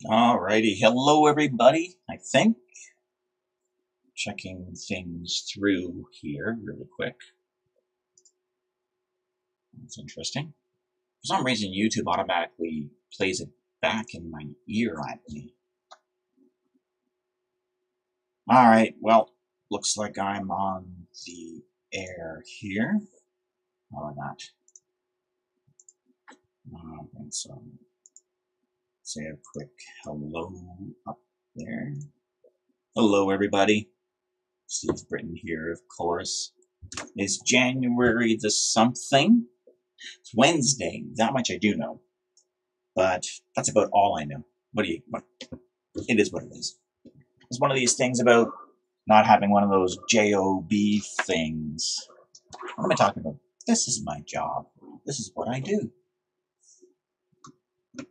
Alrighty, hello everybody. I think checking things through here really quick. That's interesting. For some reason, YouTube automatically plays it back in my ear at me. Alright, well, looks like I'm on the air here. How about that? And so, say a quick hello up there. Hello everybody. Steve Britton here, of course. It's January the something. It's Wednesday. That much I do know. But that's about all I know. It is what it is. It's one of these things about not having one of those JOB things. What am I talking about? This is my job. This is what I do.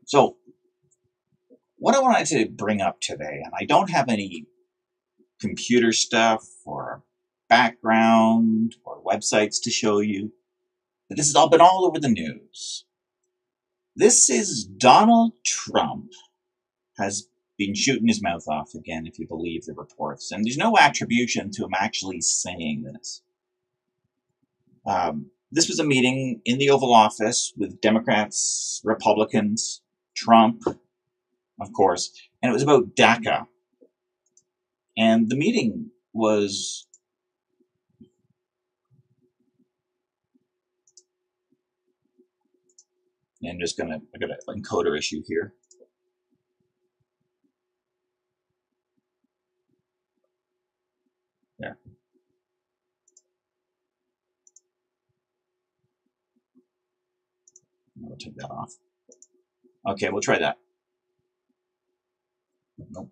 So, what I wanted to bring up today, and I don't have any computer stuff or background or websites to show you, but this has all been all over the news. This is Donald Trump has been shooting his mouth off again, if you believe the reports. And there's no attribution to him actually saying this. This was a meeting in the Oval Office with Democrats, Republicans, Trump, of course, and it was about DACA. And the meeting was... I got an encoder issue here. There. We'll take that off. Okay, we'll try that. Nope.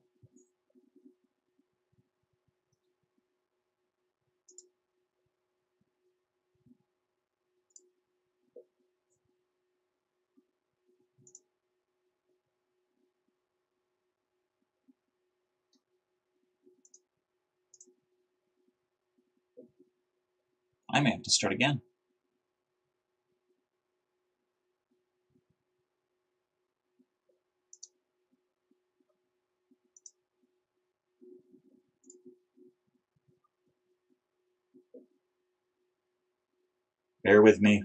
I may have to start again. Bear with me.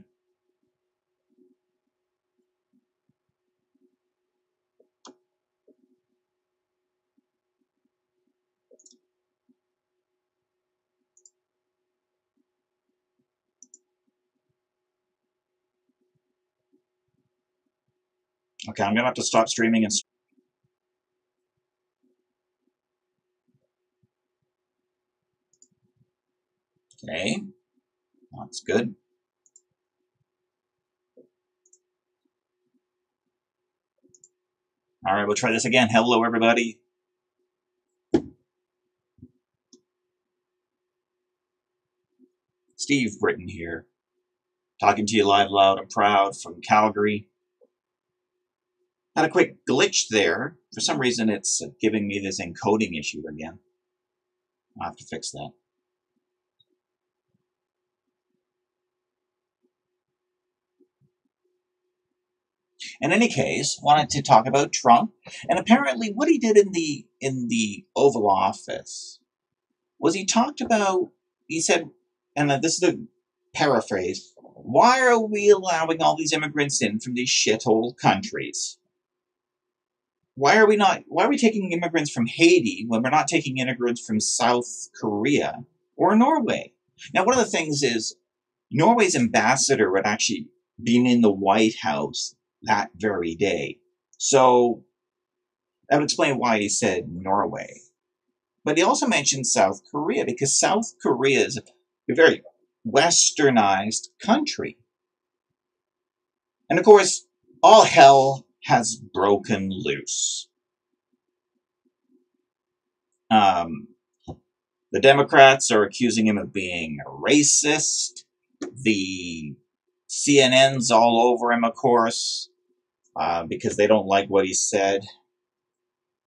Okay, I'm going to have to stop streaming and... Okay, that's good. All right, we'll try this again. Hello, everybody. Steve Britton here, talking to you live, loud, and proud from Calgary. Had a quick glitch there. For some reason, it's giving me this encoding issue again. I'll have to fix that. In any case, wanted to talk about Trump, and apparently what he did in the Oval Office was he talked about, he said, and this is the paraphrase, why are we allowing all these immigrants in from these shithole countries? Why are we taking immigrants from Haiti when we're not taking immigrants from South Korea or Norway? Now, one of the things is Norway's ambassador had actually been in the White House that very day. So that would explain why he said Norway. But he also mentioned South Korea, because South Korea is a very westernized country. And of course, all hell has broken loose. The Democrats are accusing him of being a racist. The CNN's all over him, of course, because they don't like what he said.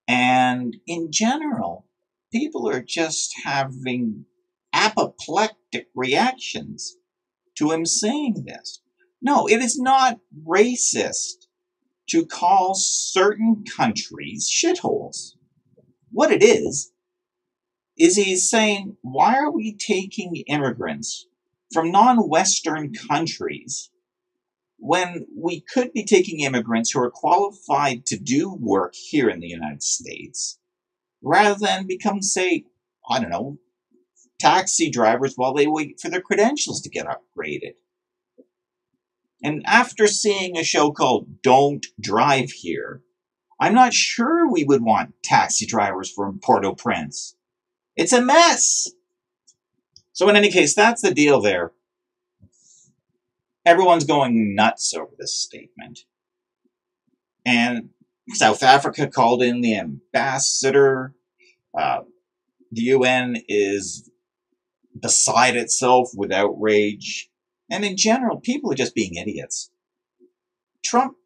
And in general, people are just having apoplectic reactions to him saying this. No, it is not racist to call certain countries shitholes. What it is he's saying, why are we taking immigrants from non-Western countries when we could be taking immigrants who are qualified to do work here in the United States, rather than become, say, I don't know, taxi drivers while they wait for their credentials to get upgraded? And after seeing a show called Don't Drive Here, I'm not sure we would want taxi drivers from Port-au-Prince. It's a mess. So in any case, that's the deal there. Everyone's going nuts over this statement. And South Africa called in the ambassador. The UN is beside itself with outrage. And in general, people are just being idiots. Trump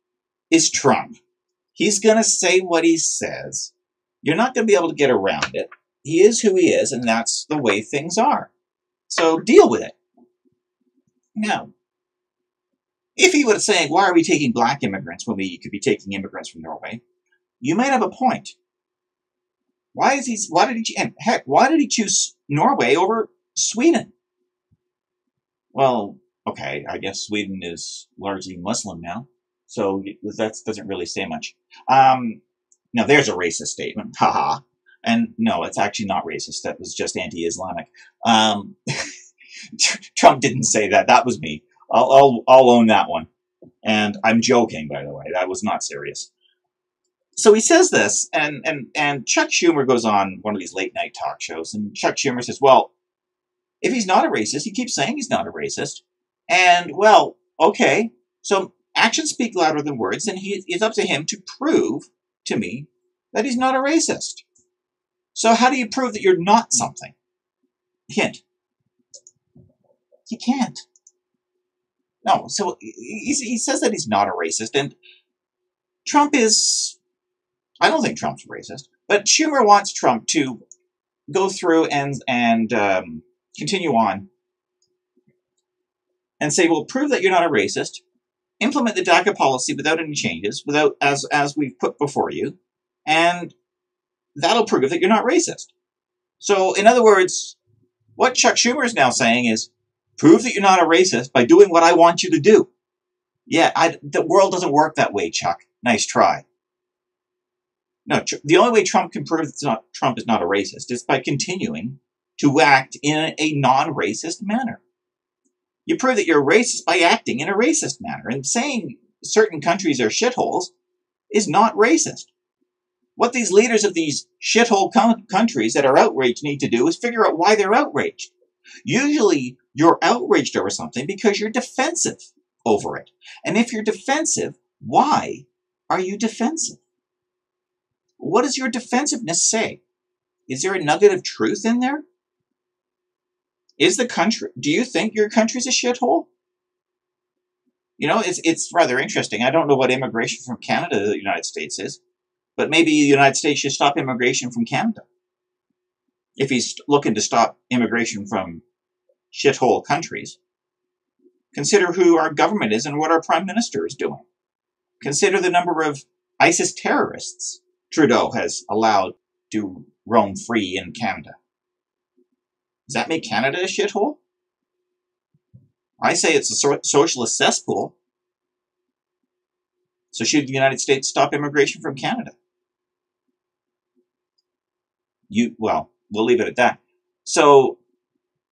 is Trump. He's going to say what he says. You're not going to be able to get around it. He is who he is, and that's the way things are. So deal with it. Now, if he was saying, why are we taking black immigrants when we could be taking immigrants from Norway? You might have a point. Why did he choose Norway over Sweden? Well, okay, I guess Sweden is largely Muslim now, so that doesn't really say much. Now, there's a racist statement. Haha. And no, it's actually not racist. That was just anti-Islamic. Trump didn't say that. That was me. I'll own that one. And I'm joking, by the way. That was not serious. So he says this, and Chuck Schumer goes on one of these late night talk shows, and Chuck Schumer says, well, if he's not a racist, he keeps saying he's not a racist. And, well, okay. So actions speak louder than words, and it's up to him to prove to me that he's not a racist. So how do you prove that you're not something? Hint. You can't. No, so he says that he's not a racist, and Trump is... I don't think Trump's racist, but Schumer wants Trump to go through and continue on and say, well, prove that you're not a racist, implement the DACA policy without any changes, as we've put before you, and that'll prove that you're not racist. So, in other words, what Chuck Schumer is now saying is, prove that you're not a racist by doing what I want you to do. Yeah, the world doesn't work that way, Chuck. Nice try. No, the only way Trump can prove that Trump is not a racist is by continuing to act in a non-racist manner. You prove that you're racist by acting in a racist manner, and saying certain countries are shitholes is not racist. What these leaders of these shithole countries that are outraged need to do is figure out why they're outraged. Usually, you're outraged over something because you're defensive over it. And if you're defensive, why are you defensive? What does your defensiveness say? Is there a nugget of truth in there? Do you think your country's a shithole? You know, it's rather interesting. I don't know what immigration from Canada to the United States is, but maybe the United States should stop immigration from Canada. If he's looking to stop immigration from shithole countries, consider who our government is and what our prime minister is doing. Consider the number of ISIS terrorists Trudeau has allowed to roam free in Canada. Does that make Canada a shithole? I say it's a socialist cesspool. So should the United States stop immigration from Canada? Well, we'll leave it at that. So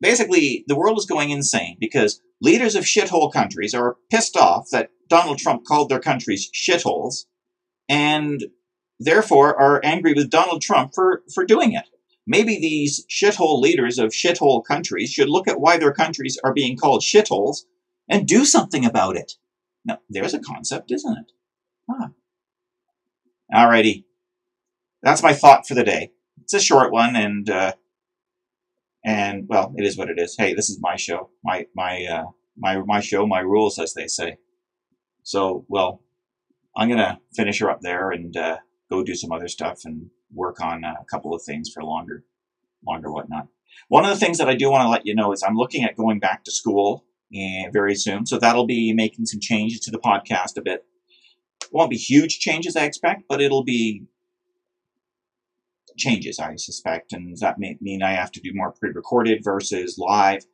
basically, the world is going insane because leaders of shithole countries are pissed off that Donald Trump called their countries shitholes, and therefore are angry with Donald Trump for doing it. Maybe these shithole leaders of shithole countries should look at why their countries are being called shitholes and do something about it. Now, there's a concept, isn't it? Huh. Alrighty. That's my thought for the day. It's a short one, and well, it is what it is. Hey, this is my show. My show, my rules, as they say. So, well, I'm going to finish her up there and go do some other stuff and work on a couple of things for longer whatnot. One of the things that I do want to let you know is I'm looking at going back to school very soon. So that'll be making some changes to the podcast a bit. won't be huge changes, I expect, but it'll be changes, I suspect. And does that mean I have to do more pre-recorded versus live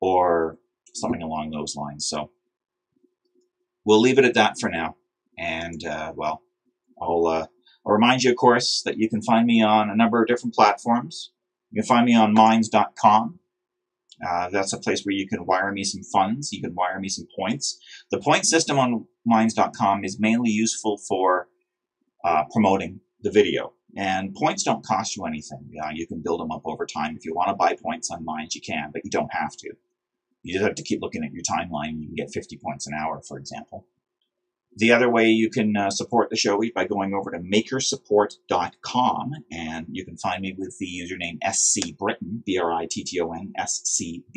or something along those lines? So we'll leave it at that for now. And, well, I'll remind you, of course, that you can find me on a number of different platforms. You can find me on minds.com. That's a place where you can wire me some funds. You can wire me some points. The point system on minds.com is mainly useful for promoting the video. And points don't cost you anything. You can build them up over time. If you want to buy points on Minds, you can, but you don't have to. You just have to keep looking at your timeline. You can get 50 points an hour, for example. The other way you can support the show is by going over to makersupport.com, and you can find me with the username SCBritton, B-R-I-T-T-O-N, S-C-B-R-I-T-T-O-N.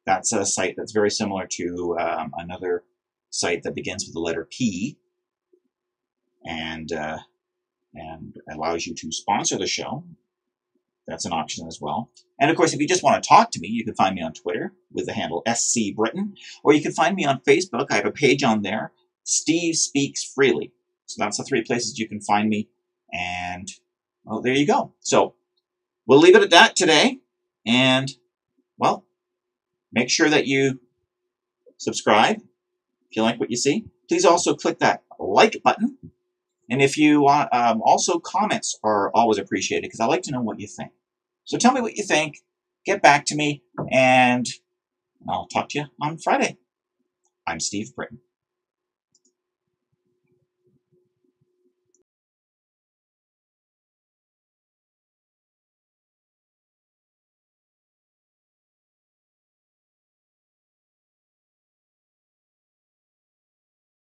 That's a site that's very similar to another site that begins with the letter P, and allows you to sponsor the show. That's an option as well. And of course, if you just want to talk to me, you can find me on Twitter with the handle SCBritton, or you can find me on Facebook. I have a page on there, Steve Speaks Freely. So that's the 3 places you can find me. And, well, there you go. So we'll leave it at that today. And, well, make sure that you subscribe if you like what you see. Please also click that like button. And if you want, also comments are always appreciated because I like to know what you think. So tell me what you think, get back to me, and I'll talk to you on Friday. I'm Steve Britton.